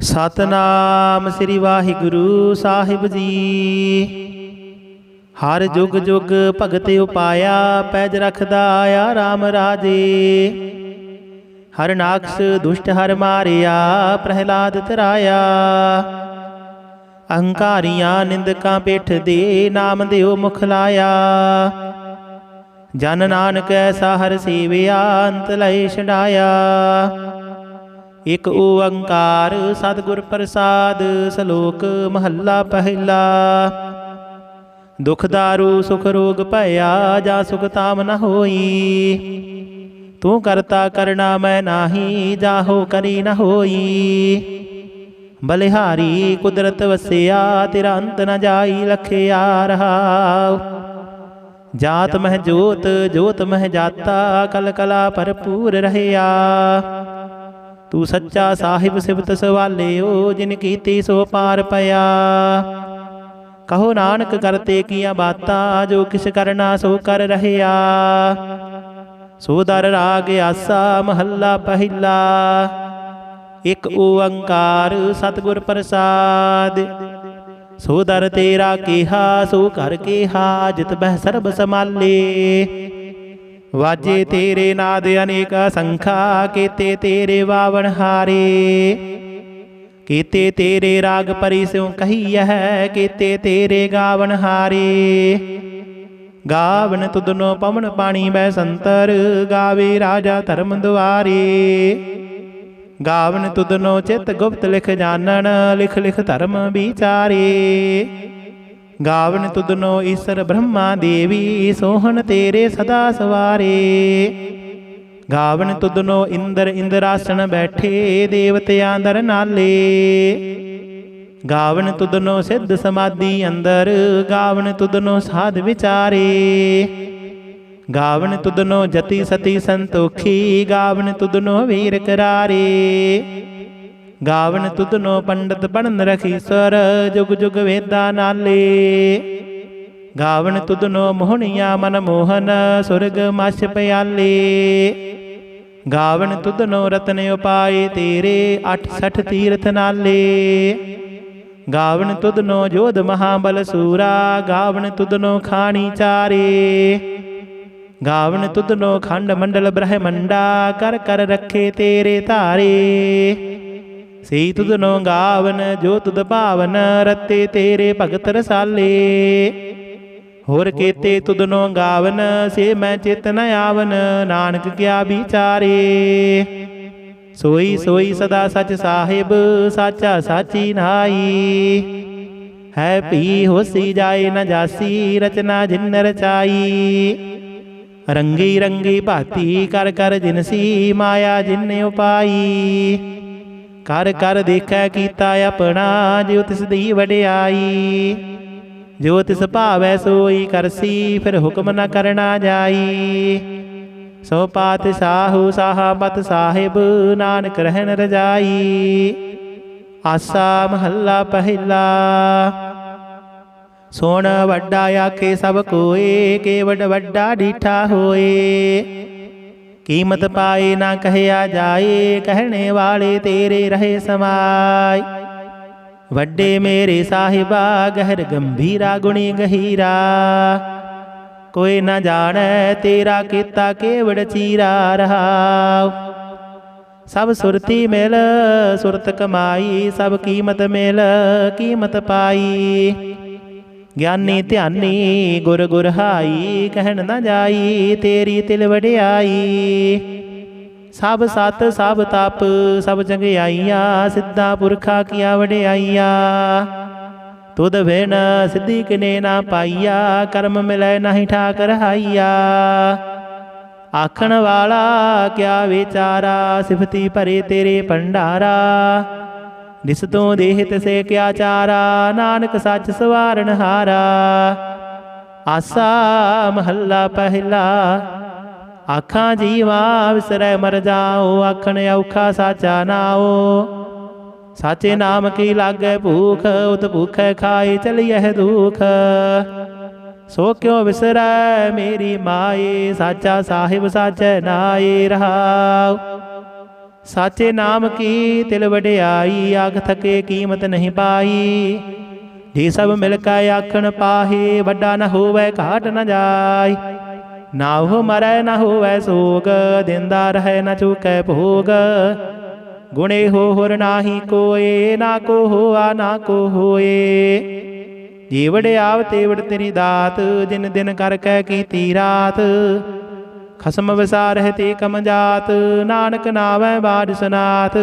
सतनाम श्री वाहिगुरु साहिब जी। हर जुग जुग भगत उपाया, पैज रखदा आया राम राजे। हर नाक्ष दुष्ट हर मारिया, प्रहलाद तराया। अहंकारियां निंदकां पेठ दे, नाम देओ मुख लाया। जन नानक ऐसा हर सेविया, अंत लय छड़ाया। एक ओंकार सतगुर प्रसाद, सलोक महला पहला। दुख दारू सुख रोग भया, जा सुख ताम न होई। तू करता करना मैं नाही, जाहो करी न होई। बलिहारी कुदरत वसिया, तेरा अंत न जाई लखिया रहाओ। जात मह जोत जोत मह जाता, कल कला भरपूर रहया। तू सच्चा साहिब सिबत सवालियो, जिन कीती सो पार पया। कहो नानक करते किया बाता, जो किस करना सो कर रहया। सो दर राग आसा महला पहला। एक ओंकार सतगुर प्रसाद। सो दर तेरा केहा, सो कर केहा, जित बह सर्ब समाले। वाजे तेरे नाद अनेक संखा, केते तेरे वावन हारे। केते तेरे राग परि स्यों कही है, केते तेरे गावन हारे। गावन तुदनो पवन पानी बै संतर, गावे राजा धर्म द्वारे। गावन तुदनो चित गुप्त लिख जानन, लिख लिख धर्म विचारे। गावन तुदनो ईश्वर ब्रह्मा देवी, सोहन तेरे सदा सवारे। गावन तुदनो इंद्र इंद्रासन बैठे, देवतियां दर नाले। गावन तुदनो सिद्ध समाधि अंदर, गावन तुदनो साध विचारे। गावन तुदनो जति सती संतोखी, गावन तुदनो वीर करारे। गावन तुदनो पंडित पढ़न रखीश्वर, जुग जुग वेदा नाले। गावन तुदनो मोहनिया मन मोहन, सुरग मछ प्याले। गावन तुदनो रतन उपाय तेरे, 68 तीर्थ नाले। गावन तुदनो जोध महाबल सूरा, गावन तुदनो खानी चारे। गावन तुदनो खंड मंडल ब्रह्मंडा, कर कर रखे तेरे धारे। सी तुदनो गावन जो तुद पावन, रते तेरे भगत रसाले। होर केते तुदनो गावन, से मैं चित न आवन, नानक क्या विचारे। सोई सोई सदा सच साहिब, साचा साची नाई। है पी होसी जाए न जासी, रचना जिन रचाई। रंगी रंगी भाती कर कर जिनसी, माया जिन उपाई। कर कर देखै कीता अपना, जो तिस दी वडियाई। जो तिस भावै सोई करसी, फिर हुक्म न करना जाई। सो पातशाहु साहबत साहिब, नानक रहन रजाई। आसा महला पहला। सोण वड्डा आखे सब कोए, केवड वड्डा डीठा होए। कीमत पाए ना कहया जाए, कहने वाले तेरे रहे समाय। वड्डे मेरे साहिबा, गहर गंभीरा गुणी गहीरा। कोई न जाने तेरा किता केवड़ चीरा रहाओ। सब सुरती मिल सुरत कमाई, सब कीमत मिल कीमत पाई। ज्ञानी ध्यानी गुर गुर हाई, कहन न जाई तेरी तिल वडियाई। सब सत सब तप सब चंगियाइया, सिद्धा पुरखा किया वडियाइया। तुद बिन सिद्धि किने ना पाइया, कर्म मिलै नहीं ठाक रहाइया। आखण वाला क्या विचारा, सिफती भरे तेरे भंडारा। जिस तू देहित से क्या चारा, नानक सच सवारन हारा। आसा महला पहला। आखा जीवा विसरै मर जाओ, आखण औखा साचा नाओ। साचे नाम की लागै भूख, उत भूखै खाए चलिए दुख। सो क्यों विसरै मेरी माए, साचा साहिब साचै नाए रहाओ। साचे नाम की तिल वडियाई, आख थके कीमत नहीं पाई। जे सब मिलकै आखण पाहे, वड्डा न होवै घाट न जाय। ना हो मरै न होवै सोग, दिंदा रहै न चूकै भोग। गुणे हो हुर नाही कोय, ना को होआ ना को होए। जे वडियाव तेवड़ तेरी दात, जिन दिन करकै कीती रात। खसम विसारह ते कम जात, नानक नावै बाज सनाथ।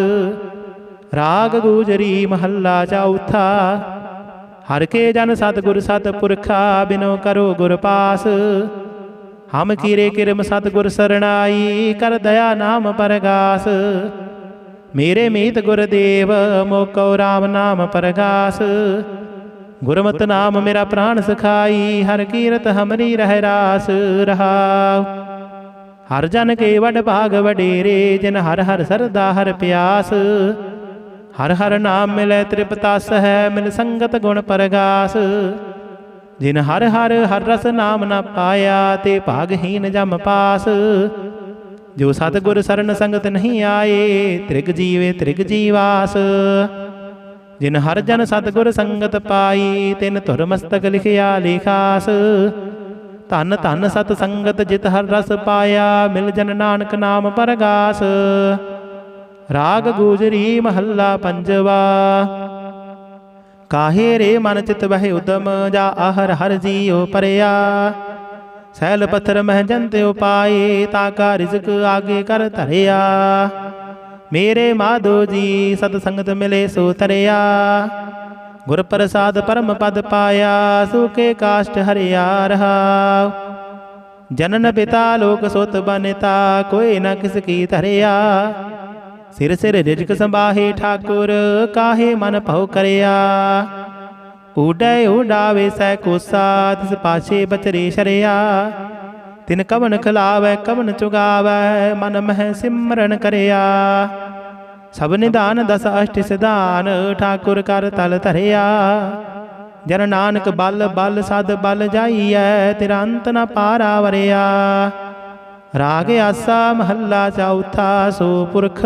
राग गुजरी महला चौथा। हर के जन सतगुर सतपुरखा, बिनो करो गुर पास। हम कीरे किरम सतगुर सरणाई, कर दया नाम परगास। मेरे मीत गुरदेव, मोको राम नाम परगास। गुरमत नाम मेरा प्राण सखाई, हर कीरत हमरी रह रास रहाव। हर जन के वड भाग वडेरे, जिन हर हर सरदा हर प्यास। हर हर नाम मिलै त्रिपतास है, मिल संगत गुण परगास। जिन हर हर हर रस नाम न पाया, ते भागहीन जम पास। जो सतगुर सरन संगत नहीं आए, त्रिग जीवे त्रिग जीवास। जिन हर जन सतगुर संगत पाई, तिन धुर मस्तक लिखिया लिखास। धन धन सत संगत जित हर रस पाया, मिल जन नानक नाम परगास। राग गुजरी महला पंजवा। काहे रे मन चित वह उदम, जा आहर हर जियो परया। सैल पत्थर मह जंत उपाए, ताका रिजक आगे कर धरया। मेरे माधो जी सतसंगत मिले सो तरया। गुर प्रसाद परम पद पाया, सूखे काष्ट हरिया रहा। जनन पिता लोक सोत बनिता, कोई न किसकी धरया। सिर सिर रिजक संबाहे ठाकुर, काहे मन भव करया। उडै उडावे सै कोसा, तिस पाछे बचरे शरया। तिन कवन खिलावै कवन चुगावै, मन मह सिमरन करया। सब निदान दस अष्ट सिधान, ठाकुर कर तल धरया। जन नानक बल बल सद बल जाइयै, तेरा अंत न पारा वरया। राग आसा महला चौथा। सो पुरख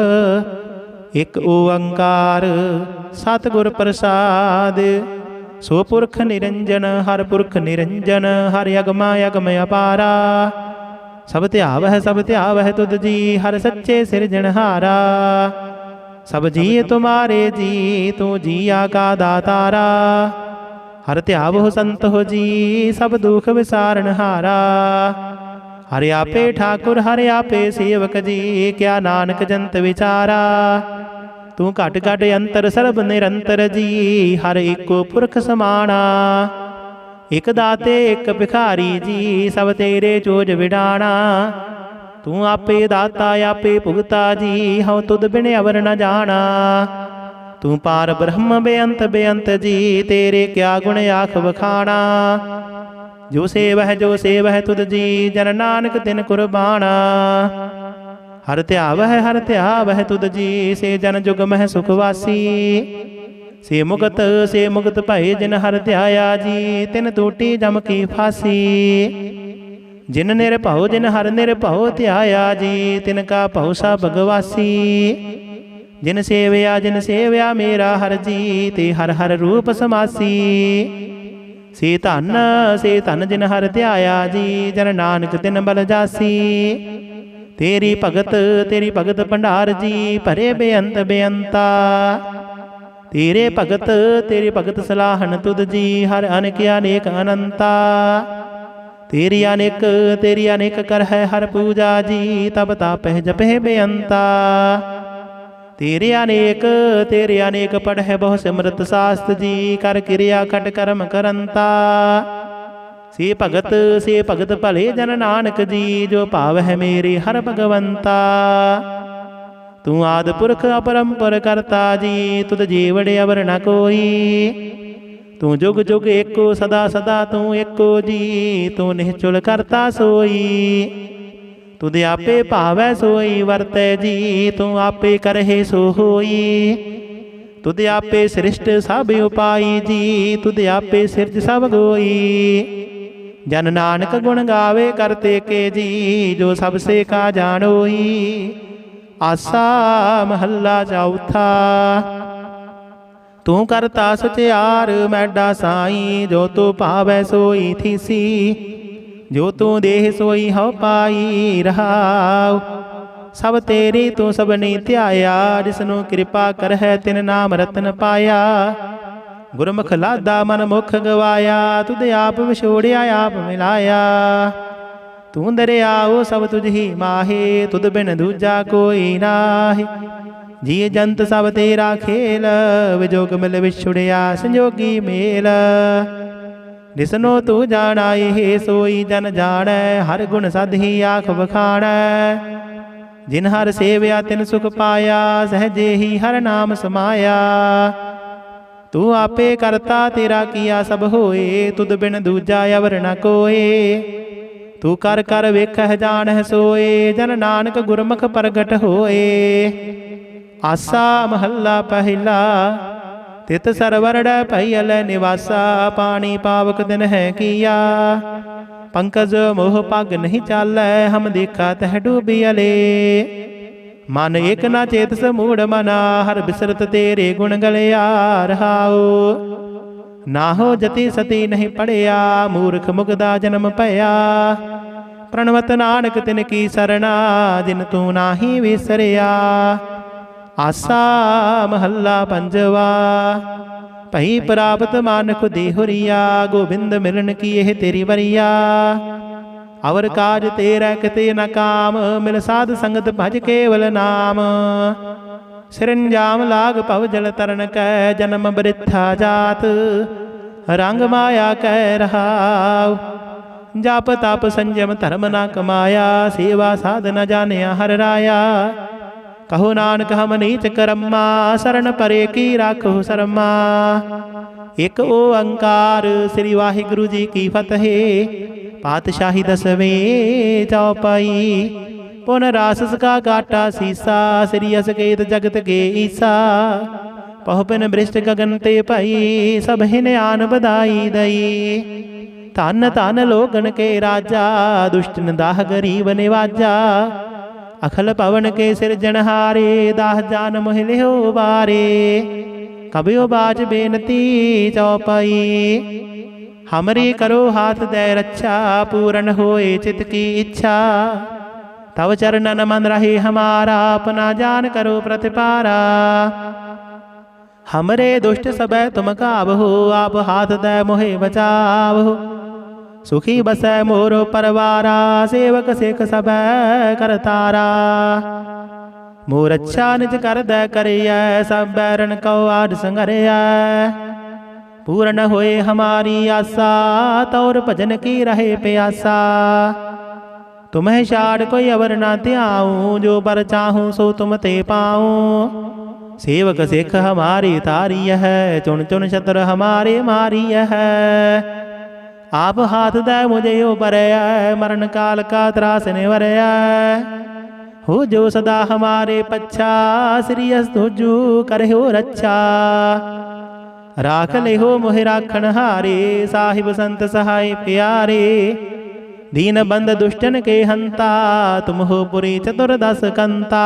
एक ओंकार, सतगुर प्रसाद। सो पुरख निरंजन, हर पुरख निरंजन। हर अगमा अगम अपारा। सब ध्यावह सब ध्यावह तुद जी, हर सच्चे सिरजनहारा। सब जी तुम्हारे जी, तू जिया का दातारा। हर ध्यावो संत हो जी, सब दुख विसारण हारा। हर आपे ठाकुर हर आपे सेवक जी, क्या नानक जंत विचारा। तू घट घट अंतर सर्ब निरंतर जी, हर एको पुरख समाना। एक दाते एक भिखारी जी, सब तेरे चोज विडाना। तू आपे दाता आपे भुगता जी, हूँ तुद बिन अवर न जाना। तू पार ब्रह्म बेअंत बेअंत जी, तेरे क्या गुण आख बखाना। जो सेवह तुद जी, जन नानक तिन कुर्बाना। हर ध्यावह तुद जी, से जन जुग मह सुखवासी। से मुगत भय जिन हर ध्याया जी, तिन टूटी जम की फांसी। जिन निरभਉ जिन हर निरभਉ ध्याया जी, तिनका भਉ सब भगवासी। जिन सेवया मेरा हर जी, ते हर हर रूप समासी। से धन जिन हर ध्याया जी, जन नानक तिन बल जासी। तेरी भगत भंडार जी, भरे बेअंत बेअंता। तेरे भगत सलाहन तुद जी, हर अनेक अनेक अनंता। तेरी अनेक कर है हर पूजा जी, तब तापह जपह बेअंता। तेरे अनेक पढ़ है बहु सिमरत शास्त्र जी, कर क्रिया खट कर्म करंता। से भगत भले जन नानक जी, जो भाव है मेरे हर भगवंता। तू आद पुरख अपरंपर करता जी, तुद जीवड़े अवर न कोई। तू जुग जुग एको सदा सदा तू एको जी, तू निश्चुल करता सोई। तुद आपे भावै सोई वरतै जी, तू आपे करहे सो होई। तुद आपे सृष्ट सब उपाई जी, तुद आपे सिरज सब गोई। जन नानक गुण गावे करते के जी, जो सबसे का जानोई। ਆਸਾ ਮਹੱਲਾ ਚੌਥਾ। ਤੂੰ ਕਰਤਾ ਸਚਿਆਰ ਮੈਡਾ ਸਾਈ, ਜੋ ਤੂੰ ਭਾਵੈ ਸੋਈ ਥੀਸੀ, ਜੋ ਤੂੰ ਦੇਹ ਸੋਈ ਹਉ ਪਾਈ ਰਹਾਉ। ਸਭ ਤੇਰੀ ਤੂੰ ਸਭਨੀ ਧਿਆਇਆ, ਜਿਸਨੂੰ ਕਿਰਪਾ ਕਰਹਿ ਤਿਨ ਨਾਮ ਰਤਨ ਪਾਇਆ। ਗੁਰਮੁਖ ਲਾਦਾ ਮਨ ਮੁਖ ਗਵਾਇਆ, ਤੁਧ ਆਪ ਵਿਛੋੜਿਆ ਆਪ ਮਿਲਾਇਆ। ਤੂੰ ਦਰਿਆਓ ਸਭ ਤੁਝ ਹੀ ਮਾਹੇ, ਤੁਧ ਬਿਨ ਦੂਜਾ ਕੋਈ ਨਾਹੀ। ਜੀਅ ਜੰਤ ਸਭ ਤੇਰਾ ਖੇਲ, ਵਿਜੋਗ ਮਿਲ ਵਿਛੁੜਿਆ ਸੰਜੋਗੀ ਮੇਲ। ਜਿਸਨੋ ਤੂੰ ਜਾਣਾ ਇਹ ਸੋਈ ਜਨ ਜਾਣੈ, ਹਰ ਗੁਣ ਸਦ ਹੀ ਆਖ ਵਖਾਣੈ। ਜਿਨ ਹਰ ਸੇਵਿਆ ਤਿਨ ਸੁਖ ਪਾਇਆ, ਸਹਜੇ ਹੀ ਹਰ ਨਾਮ ਸਮਾਇਆ। ਤੂੰ ਆਪੇ ਕਰਤਾ ਤੇਰਾ ਕੀਆ ਸਭ ਹੋਏ, ਤੁਧ ਬਿਨ ਦੂਜਾ ਅਵਰ ਨ ਕੋਏ। ਤੂੰ ਕਰ ਕਰ ਵੇਖਹਿ ਜਾਣਹਿ ਸੋਏ, ਜਨ ਨਾਨਕ ਗੁਰਮੁਖ ਪ੍ਰਗਟ ਹੋਏ। ਆਸਾ ਮਹੱਲਾ ਪਹਿਲਾ। ਤਿਤ ਸਰਵਰੜੈ ਭਇਅਲ ਨਿਵਾਸਾ, ਪਾਣੀ ਪਾਵਕ ਦਿਨ ਹੈ ਕੀਆ। ਪੰਕਜ ਮੋਹ ਪੱਗ ਨਹੀਂ ਚਾਲੈ, ਹਮ ਦੇਖਾ ਤਹਿ ਡੂਬੀਅਲੇ। ਮਨ ਏਕ ਨਾ ਚੇਤਸ ਮੂੜ ਮਨਾ, ਹਰ ਬਿਸਰਤ ਤੇਰੇ ਗੁਣ ਗਲਿਆ ਰਹਾਉ। ਨਾ ਹੋ ਜਤੀ ਸਤੀ ਨਹੀਂ ਪੜਿਆ, ਮੂਰਖ ਮੁਗਦਾ ਜਨਮ ਭਇਆ। ਪ੍ਰਣਵਤ ਨਾਨਕ ਤਿਨ ਕੀ ਸਰਣਾ, ਜਿਨ ਤੂੰ ਨਾਹੀ ਵਿਸਰਿਆ। ਆਸਾ ਮਹੱਲਾ ਪੰਜਵਾ। ਭਈ ਪ੍ਰਾਪਤ ਮਾਨੁਖ ਦੀ ਹੁਰੀਆ, ਗੋਬਿੰਦ ਮਿਲਣ ਕੀ ਇਹ ਤੇਰੀ ਵਰੀਆ। ਅਵਰ ਕਾਜ ਤੇਰਾ ਕਿਤੇ ਨ ਕਾਮ, ਮਿਲ ਸਾਧ ਸੰਗਤ ਭਜ ਕੇਵਲ ਨਾਮ। ਸਿਰੰਜਾਮ ਲਾਗ ਭਵ ਜਲ ਤਰਨ ਕੈ, ਜਨਮ ਬ੍ਰਿਥਾ ਜਾਤ ਰੰਗ ਮਾਇਆ ਕਹਿ ਰਹਾਉ। ਜਪ ਤਪ ਸੰਜਮ ਧਰਮ ਨਾ ਕਮਾਇਆ, ਸੇਵਾ ਸਾਧ ਨ ਜਾਣਿਆ ਹਰ ਰਾਇਆ। ਕਹੋ ਨਾਨਕ ਹਮ ਨੀਚ ਕਰਮਾ, ਸਰਣ ਪਰੇ ਕੀ ਰਾਖੋ ਸਰਮਾ। ਇਕ ਓੰਕਾਰ ਸ੍ਰੀ ਵਾਹਿਗੁਰੂ ਜੀ ਕੀ ਫਤਿਹ। ਪਾਤਸ਼ਾਹੀ ਦਸਵੇਂ ਚੌਪਾਈ। ਪੁਨ ਰਾਸਸ ਕਾ ਕਾਟਾ ਸੀਸਾ, ਸ੍ਰੀ ਅਸਕੇਤ ਜਗਤ ਕੇ ਈਸਾ। ਪਹੁ ਬਿਨ ਬ੍ਰਿਸ਼ਟ ਗਗਨ ਤੇ ਭਾਈ, ਸਭ ਹਿਨ ਆਨ ਬਧਾਈ ਦਈ। ਧਨ ਧਨ ਲੋਗਨ ਕੇ ਰਾਜਾ, ਦੁਸ਼ਟਨ ਦਾਹ ਗਰੀਬ ਨਿਵਾਜਾ। ਅਖਲ ਪਵਨ ਕੇ ਸਿਰਜਣਹਾਰੇ, ਦਾਹ ਜਾਨ ਮੋਹ ਲਿਓ ਬਾਰੇ। ਕਬਿਓ ਬਾਜ ਬੇਨਤੀ ਚੌਪਾਈ। ਹਮਰੀ ਕਰੋ ਹਾਥ ਦੈ ਰੱਛਾ, ਪੂਰਨ ਹੋਏ ਚਿਤ ਕੀ ਇੱਛਾ। ਤਵ ਚਰਨਨ ਮਨ ਰਹੇ ਹਮਾਰਾ, ਆਪਨਾ ਜਾਨ ਕਰੋ ਪ੍ਰਤਿਪਾਰਾ। हमरे दुष्ट सबै तुम काबहो, आप हाथ दे मोहे बचावहो। सुखी बसै मोरो परवारा, सेवक सिख सबै करतारा। मोर अच्छा निज कर दै करियै, सब बैरन कौ आड संघरियै। पूर्ण होए हमारी आसा, तौर भजन की रहे प्यासा। तुम्हें छाड़ कोई अवर ना त्याऊं, जो बर चाहूं सो तुम ते पाऊं। सेवक सिख हमारी तारी है, चुन चुन छत्र हमारे मारी है। आप हाथ दे मुझे यो बरया, मरण काल का त्रास निवरया। हो जो सदा हमारे पच्छा, श्री अस्तुजु करे हो रक्षा। राख ले हो मोहि राखण हारे, साहिब संत सहाय प्यारे। दीन बंद दुष्टन के हंता, तुम हो पुरी चतुर्दश कंता।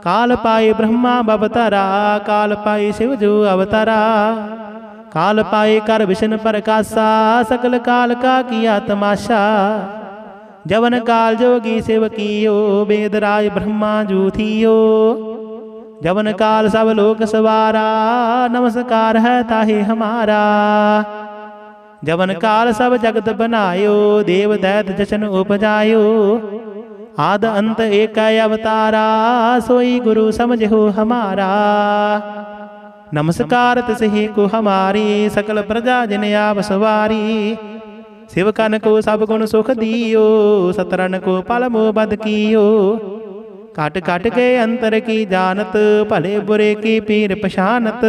काल पाए ब्रह्मा बवतरा, काल पाए शिव जो अवतरा। काल पाए कर विष्णु प्रकाशा, सकल काल का किया तमाशा। जवन काल जोगी शिव कियो, वेदराज ब्रह्मा जू थियो। जवन काल सब लोक सवारा, नमस्कार है ताहे हमारा। जवन काल सब जगत बनायो, देव दैत जशन उपजायो। आद अंत एक अवतारा, सोई गुरु समझो हमारा। नमस्कार तिसहि को हमारी, सकल प्रजा जिन आप सवारी। शिवकन को सब गुण सुख दियो, सतरन को पल मोह बद कियो। काट काट के अंतर की जानत, भले बुरे की पीर पछानत।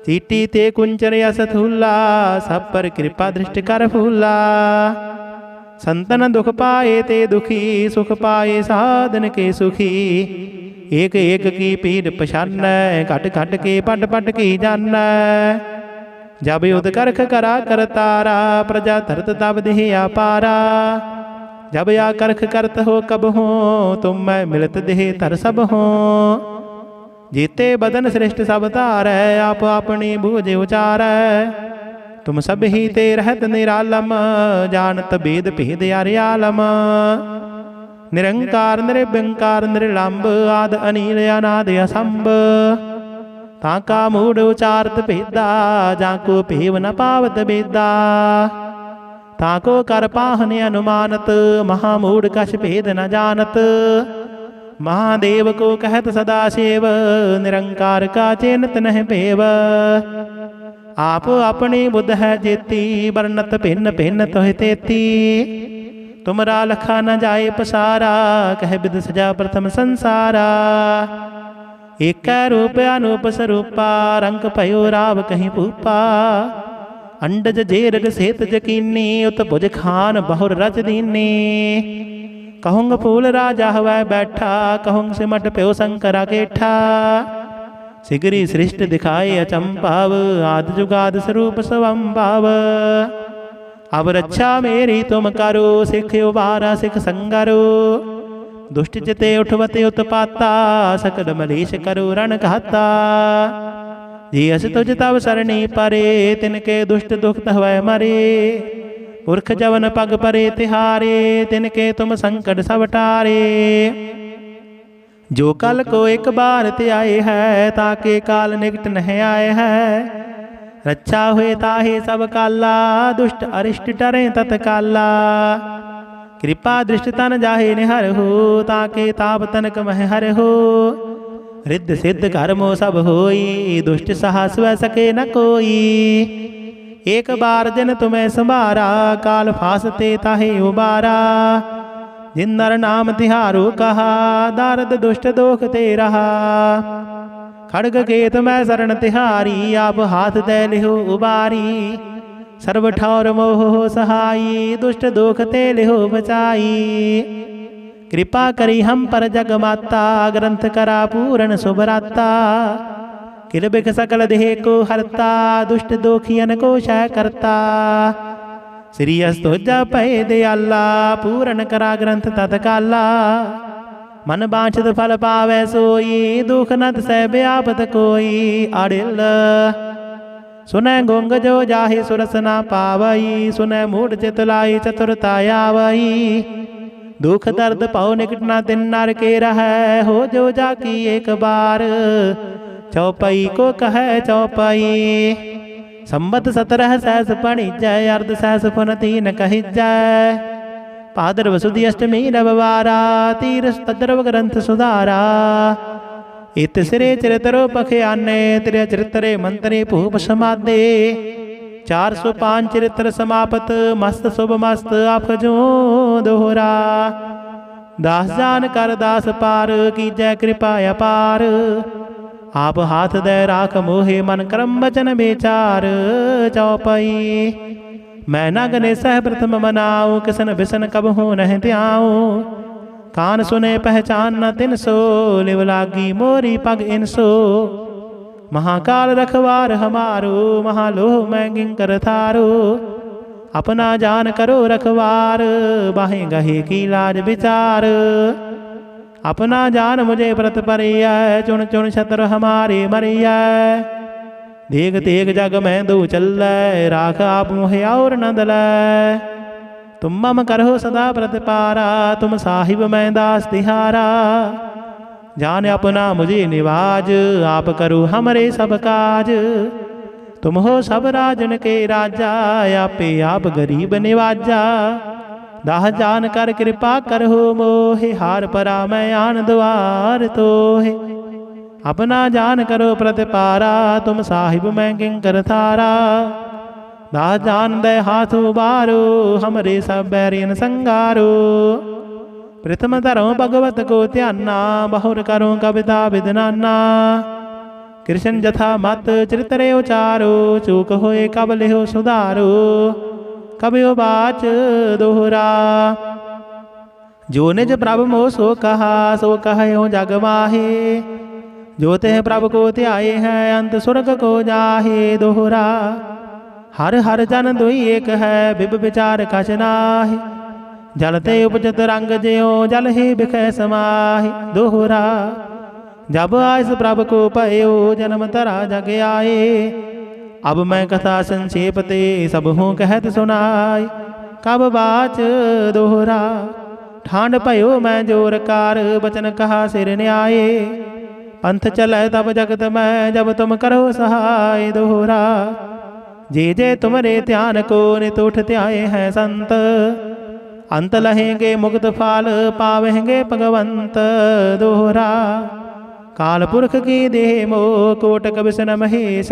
चीटी ते कुंचर यस थूला, सब पर कृपा दृष्टि कर फूला। संतन दुख पाए ते दुखी, सुख पाए साधन के सुखी। एक एक की पीर पछान, घट घट के पट पट की जान। जब युद्ध करख करा करतारा, प्रजा धरत तब देह अपारा। जब या करख करत हो कब हो, तुम मैं मिलत देह तर सब हो। जीते बदन श्रेष्ठ सब तारै, आप अपनी बूझ उचारै। तुम सब ही ते रहत निरालम, जानत भेद भेद आर्यालम। निरंकार निर्विंकार निर्लंब, आद अनील अनाद असंभ। ताका मूढ़ उचारत भेदा, जाको पेव न पावत बेदा। ताको कर पाहन अनुमानत, महामूढ़ कछ भेद न जानत। महादेव को कहत सदा सेव, निरंकार का चेनत नह पेव। आप अपनी बुद्ध है जेती, वर्णत भिन्न भिन्न तोहि तेती। तुमरा लखा न जाए पसारा, कह विद सजा प्रथम संसारा। एक रूप अनूप स्वरूपा, रंग भयो राव कहीं भूपा। अंडज जेरग सेत जकीनी, उत भुज खान बहुर रच दीनी। कहूँग फूल राजा हवै बैठा, कहूँग सिमट प्यो शंकरा केठा। सिगरी सृष्ट दिखाए अचंभाव, आद जुगाद स्वरूप स्वंभाव। अब रक्षा मेरी तुम करो, सिख उबारा सिख संगरो। दुष्ट चिते उठवते उत्पाता, सकल मलेश करो रण घाता। जी अस तुझ तब सरणी परे, तिनके दुष्ट दुख हवै मरे। पुरख जवन पग परे तिहारे, तिनके तुम संकट सब टारे। जो कल को एक बार ते आए है, ताके काल निकट नह आए है। रक्षा हुए ताहे सब काला, दुष्ट अरिष्ट टरे तत्काला। कृपा दृष्ट तन जाहे निहर हो, ताके ताप तनक मह हर हो। रिद्ध सिद्ध कर्मो सब होई, दुष्ट साहस वह सके न कोई। एक बार जिन तुम्हें संभारा, काल फासते ताहे उबारा। जिन नर नाम तिहारो कहा, दारद दुष्ट दोख ते रहा। खड़ग केत मैं शरण तिहारी, आप हाथ दे लिहो उबारी। सर्व ठौर मोह हो सहाई, दुष्ट दोख ते लिहो बचाई। कृपा करी हम पर जग माता, ग्रंथ करा पूरण सुभराता। किल बिख सकल देह को हरता, दुष्ट दोखियन को क्षय करता। श्री अस्तुजा पै दयाला, पूरण करा ग्रंथ तत्काला। मन बांछत फल पावै सोई, दुख नत सह व्यापत कोई। अड़िल सुनै गुंग जो जाहि सुरस ना पावई, सुनै मूढ़ चित लाई चतुरता आवई। दुख दर्द पाओ निकट ना तिन नर के रहै, हो जो जाकी एक बार। चौपाई को कह चौपाई, संबत 17 सहस पणिजय। अर्ध सहस पुन 3 कहिजय। भाद्रव सुदी अष्टमी रविवारा, तीरस तद्रव ग्रंथ सुधारा। इत सिरे चरितरो पखयाने, त्रिय चरितरे मंत्रे भूप समादे। 405 चरित्र समापत, मस्त शुभ मस्त अफजो दोहरा। दास जान कर दास पार, की जय कृपा अपार। आप हाथ दे राख मोहे, मन क्रम वचन विचार। चौपाई मैं न गने सह प्रथम मनाऊं, किसन बिसन कब हो नह त्याऊं। कान सुने पहचान न तिन सो, लिव लागी मोरी पग इनसो। महाकाल रखवार हमारो, महालोह मैं किंकर थारो। अपना जान करो रखवार, बाहें गहे की लाज विचार। अपना जान मुझे व्रत परिय, चुन चुन छत्र हमारे मरिय। देख देख जग में दो चलै, राख आप मोहे और न दलै। तुम मम करो सदा प्रतिपारा, तुम साहिब मैं दास तिहारा। जान अपना मुझे निवाज, आप करो हमरे सब काज। तुम हो सब राजन के राजा, आपे आप गरीब निवाजा। दाह जान कर कृपा करहो मोहे, हार परा मैं आन द्वार तोहे। अपना जान करो प्रतिपारा, तुम साहिब मैं किंकर थारा। दास जान दे हाथ उबारो, हमरे सब बैरियन संगारो। प्रथम धरो भगवत को ध्याना, बहुर करो कविता विदनाना। कृष्ण जथा मत चरितरे उचारो, चूक होए कब लिहो सुधारो। कबियो बाच दोहरा, जो निज प्रभु मोह सो कहा, सो कहो जग माहे। जो तेह प्रभु को त्याए हैं, अंत स्वर्ग को जाहे। दोहरा हर हर जन दुई एक है, बिब विचार कछ नाहि। जल ते उपजत रंग ज्यों जल ही बिखै समाहि। दोहरा जब आयस प्रभ को पयो जन्म तरा जग आए। अब मैं कथा संक्षेप ते सब हूँ कहत सुनाय। कब बाच दोहरा ठांड पयो मैं जोर कार बचन कहा सिर न्याय। पंथ चलै तब जगत में जब तुम करो सहाय। दोहरा जे जे तुमरे ध्यान को नित उठ ध्याए हैं संत। अंत लहेंगे मुक्त फाल पावेंगे भगवंत। दोहरा काल पुरख की देह मोह कोटक विष्ण महेश।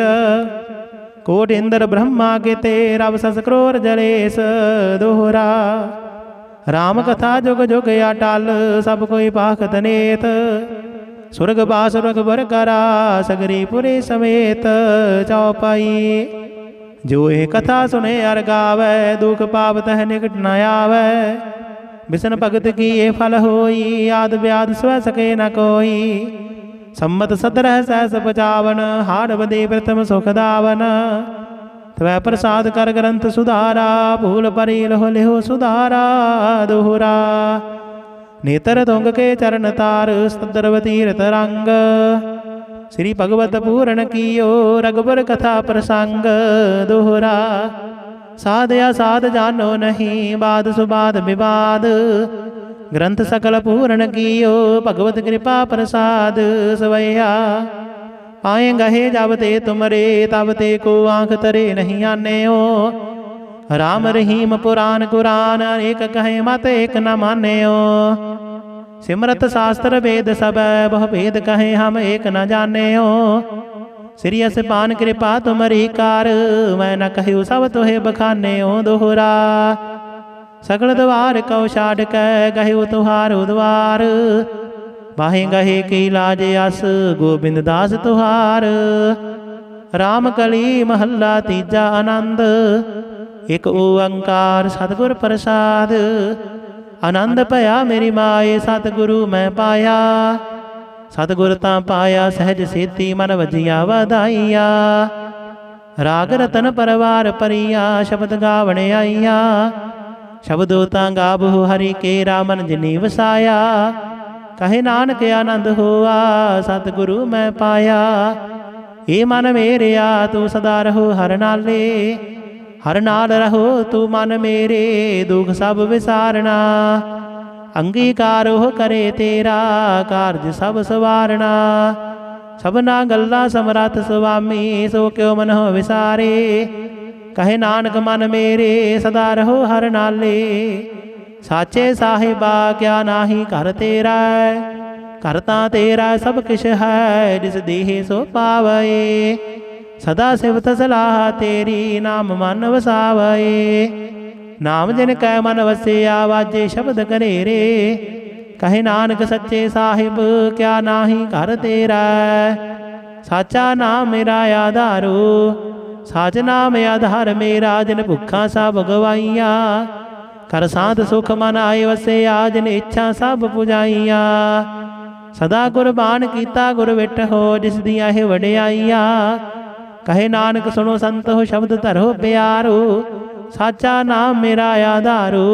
कोट इंद्र ब्रह्मा के तेरा सस क्रोर जलेश। दोहरा राम कथा जुग जुग अटल सब कोई पाखत नेत। स्वर्ग बास रघुबर करा सगरीपुरी समेत। चौपाई जो ये कथा सुने अर गावै दुख पाप तह निकट न आवै। विष्णु भगत की ये फल होई आद व्याध स्व सके न कोई। सम्मत 17 सहस 55 हाड़ बदे प्रथम सुख दावन। त्वै प्रसाद कर ग्रंथ सुधारा भूल परी लहो लिहो सुधारा। दोहरा नेत्र तुंग के चरण तार सदर्व तीरथ रंग। श्री भगवत पूरण कियो रघुबर कथा प्रसंग। दोहरा साध या साध जानो नहीं बाद सुबाद विवाद। ग्रंथ सकल पूर्ण कियो भगवत कृपा प्रसाद। सवैया पाए गहे जब ते तुमरे तब ते को आंख तरे नहीं आने हो। राम रहीम पुराण कुरान एक कहे मत एक न माने हो। सिमरत शास्त्र वेद सब बहु भेद कहे हम एक न जाने हो। श्री पान कृपा तुमरी कार मैं न कहूँ सब तुहे बखाने हो। दोहरा सकल द्वार कौ छाड़ कै गहु तुहारो द्वार। बाहे गहे की लाज अस गोबिंद दास तुहार। राम कली महला तीजा आनंद। एक ओंकार सतगुर प्रसाद। आनंद पया मेरी माए सतगुरु मैं पाया। सतगुर तां पाया सहज सेती मन वजिया वधाइया। राग रतन परवार परिया शब्द गावणे आईया। शब्दों तां गाबो हरि केरा मन जिनी वसाया। कहे नानक आनंद होआ सतगुरु मैं पाया। ए मन मेरे आ तू सदा रहो हर नाले। हर नाल रहो तू मन मेरे दुख सब विसारना। अंगीकारो करे तेरा कारज सब सवारना। सबना गल्ला समरथ स्वामी सो क्यों मन हो विसारे। कहे नानक मन मेरे सदा रहो हर नाले। साचे साहिबा क्या नाही कर तेरा। करता तेरा सब किश है जिस देह सो पावे। सदा सिवत सलाह तेरी नाम मन वसावे। नाम जिन कै मन वसे आवाजे शब्द करे रे। कहे नानक सच्चे साहिब क्या नाही कर तेरा। साचा नाम मेरा आधारो साच नाम आधार मेरा। जिन भुखा सब गवाइया कर साध सुख मन आए वसे आज ने इच्छा सब पुजाइया। सदा कुर्बान कीता गुर विट हो जिस दिया है वडियाइया। कहे नानक सुनो संत हो शब्द धरो प्यारो। साचा नाम मेरा आधारो।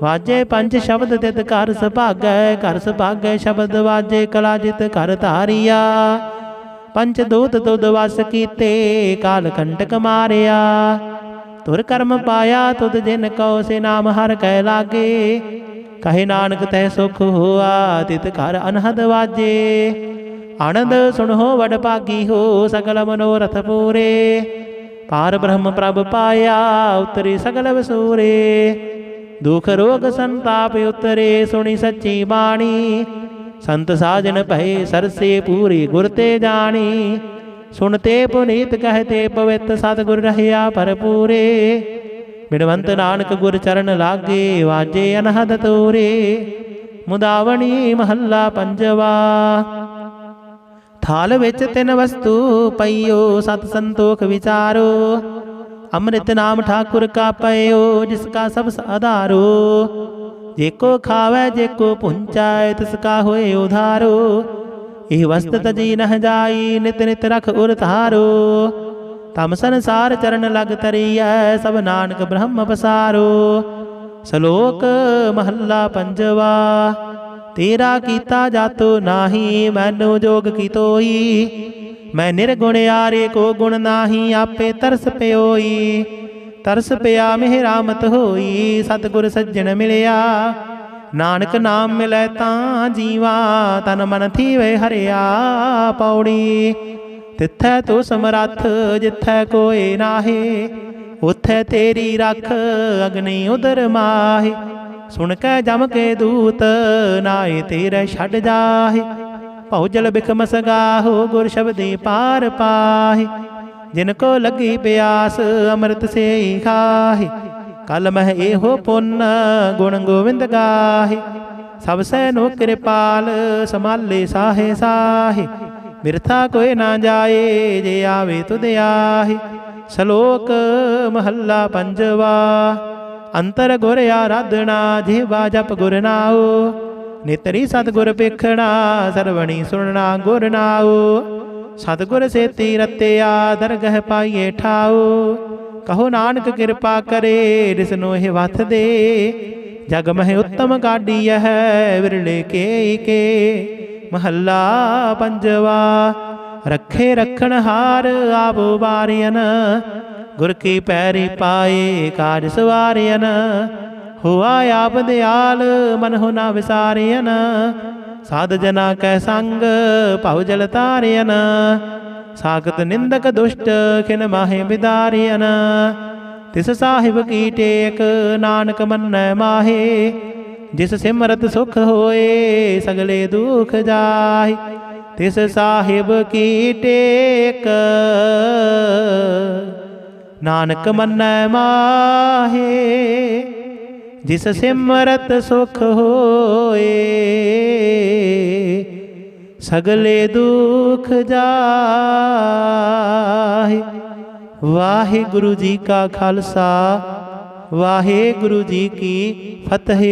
वाजे पंच शब्द तित कर सुभागै शब्द वाजे कला जित कर धारिया। पंच दूत तुद वस कीते काल कंटक मारिया। तुर कर्म पाया तुद जिन कौ से नाम हर कै लागे। कहे नानक तह सुख हुआ तित कर अनहद वाजे। आनंद सुनो वड भागी हो सकल मनोरथ पूरे। पार ब्रह्म प्रभ पाया उतरे सकल वसूरे। दुख रोग संताप उतरे सुनी सच्ची बाणी। संत साजन भय सरसे पूरी गुरते जानी। सुनते पुनीत कहते पवित्र सतगुर रहया भरपूरे। बिनवंत नानक गुर चरण लागे वाजे अनहद तोरे। मुदावणी महला पंजवा। थाल विच तिन वस्तु पइयो सत संतोख विचारो। अमृत नाम ठाकुर का पयो जिसका सब आधारो। जेको खावे जेको पुंचाए तिसका होए उधारो। यह वस्त तजी नह जाई नित नित रख उर तारो। तम संसार चरण लग तरिया सब नानक ब्रह्म बसारो। ਸ਼ਲੋਕ ਮਹੱਲਾ ਪੰਜਵਾ। ਤੇਰਾ ਕੀਤਾ ਜਾਤੋ ਨਾਹੀ, ਮੈਨੂੰ ਜੋਗ ਕੀ ਤੋਈ। ਮੈਂ ਨਿਰਗੁਣ ਆਰੇ ਕੋ ਗੁਣ ਨਾਹੀ, ਆਪੇ ਤਰਸ ਪਿਓਈ। ਤਰਸ ਪਿਆ ਮਿਹਰਾਮਤ ਹੋਈ, ਸਤਿਗੁਰ ਸੱਜਣ ਮਿਲਿਆ। ਨਾਨਕ ਨਾਮ ਮਿਲੈ ਤਾਂ ਜੀਵਾ, ਤਨ ਮਨ ਥੀਵੇ ਹਰਿਆ। ਪੌੜੀ ਤਿੱਥੈ ਤੂੰ ਸਮਰੱਥ, ਜਿੱਥੈ ਕੋਇ ਨਾਹੀ। ਉਥੈ ਤੇਰੀ ਰੱਖ, ਅਗਨੀ ਉਦਰ ਮਾਹੀ। ਸੁਣ ਕੇ ਜਮ ਕੇ ਦੂਤ, ਨਾਏ ਤੇਰੇ ਛੱਡ ਜਾਹੇ। ਭਉ ਜਲ ਬਿਖਮ ਸਗਾਹੋ, ਗੁਰ ਸ਼ਬਦੀ ਪਾਰ ਪਾਹੇ। ਜਿਨ ਕੋ ਲੱਗੀ ਪਿਆਸ, ਅੰਮ੍ਰਿਤ ਸੇ ਖਾਹੇ। ਕਲ ਮਹਿ ਇਹੋ ਪੁੰਨ, ਗੁਣ ਗੋਵਿੰਦ ਗਾਹੇ। ਸਭ ਸੈ ਨੋ ਕਿਰਪਾਲ, ਸੰਭਾਲੇ ਸਾਹੇ ਸਾਹੇ। ਬਿਰਥਾ ਕੋਈ ਨਾ ਜਾਏ, ਜੇ ਆਵੇ ਤੁਧ ਆਹੇ। ਸ਼ਲੋਕ ਮਹੱਲਾ ਪੰਜਵਾ। ਅੰਤਰ ਗੁਰ ਆਰਾਧਨਾ, ਜੀਵਾ ਜਪ ਗੁਰ ਨਾਉ। ਨਿਤਰੀ ਸਤਿਗੁਰ ਵੇਖਣਾ, ਸਰਵਣੀ ਸੁਣਨਾ ਗੁਰ ਨਾਉ। ਸਤਿਗੁਰ ਸੇਤੀ ਰਤਿਆ, ਦਰਗਹ ਪਾਈਏ ਠਾਉ। ਕਹੋ ਨਾਨਕ ਕਿਰਪਾ ਕਰੇ, ਰਿਸਨੋ ਇਹ ਵਥ ਦੇ। ਜਗ ਮਹਿ ਉੱਤਮ ਗਾਡੀ ਹੈ, ਵਿਰਲੇ ਕੇ ਕੇ। ਮਹੱਲਾ ਪੰਜਵਾ। ਰੱਖੇ ਰੱਖਣ ਹਾਰ, ਆਪ ਵਾਰਿਅਨ। ਗੁਰ ਕੀ ਪੈਰੀ ਪਾਏ, ਕਾਜ ਸਵਾਰਿਅਨ। ਹੋਆ ਆਪ ਦਿਆਲ, ਮਨ ਹੋ ਨਾ ਵਿਸਾਰਿਅਨ। ਸਾਧ ਜਨਾ ਕੈ ਸੰਗ, ਭਉ ਜਲ ਤਾਰਿਅਨ। ਸਾਖਤ ਨਿੰਦਕ ਦੁਸ਼ਟ, ਖਿਨ ਮਾਹੇ ਬਿਦਾਰਿਅਨ। ਤਿਸ ਸਾਹਿਬ ਕੀ ਟੇਕ, ਨਾਨਕ ਮੰਨੈ ਮਾਹੇ। ਜਿਸ ਸਿਮਰਤ ਸੁਖ ਹੋਏ, ਸਗਲੇ ਦੁਖ ਜਾਹੇ। ਤਿਸ ਸਾਹਿਬ ਕੀ ਟੇਕ, ਨਾਨਕ ਮੰਨੈ ਮਾਹੇ। ਜਿਸ ਸਿਮਰਤ ਸੁਖ ਹੋਏ, ਸਗਲੇ ਦੁਖ ਜਾਹੇ। ਵਾਹਿਗੁਰੂ ਜੀ ਕਾ ਖਾਲਸਾ, ਵਾਹਿਗੁਰੂ ਜੀ ਕੀ ਫਤਿਹ।